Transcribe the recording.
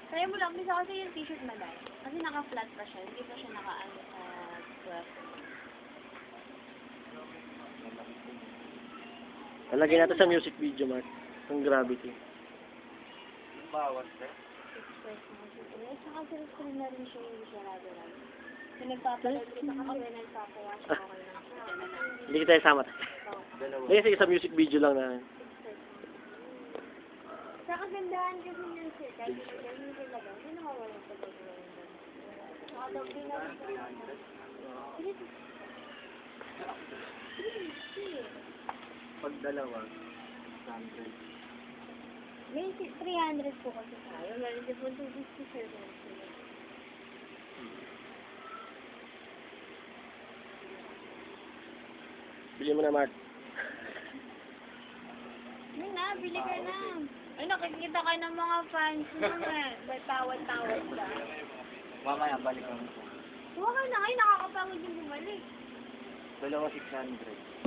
Kaya mo lang, misa kasi yung t-shirt na dahil. Kasi naka-flat pa siya, hindi pa siya naka-ano sa 12. Lalagay natin sa music video, Mark. Ang Gravity. Bawas ka. Express mo siya. Eh, saka screen na rin siya yung sarado-rado. Pinagpapalit kita kasi nagpapawash ako kayo lang siya. Hindi kita isama. Oo. Dalawa. Kasi sa music video lang na. Sa kagandahan kasi niyan sir, kahit hindi talaga, hindi nawawala sa gagawin doon. Nakadaw din na rin sa Pag dalawa, 100. May 300 po kasi tayo. Meron din po 250 sir. Bili mo na, Mark. Yun na, bili ka na. Ay, nakikita kayo ng mga fans mo eh. May tawad-tawad ka. Mamaya, balik ako. Huwag ka na kayo, nakakapagod yung bumalik. Dalawa 600.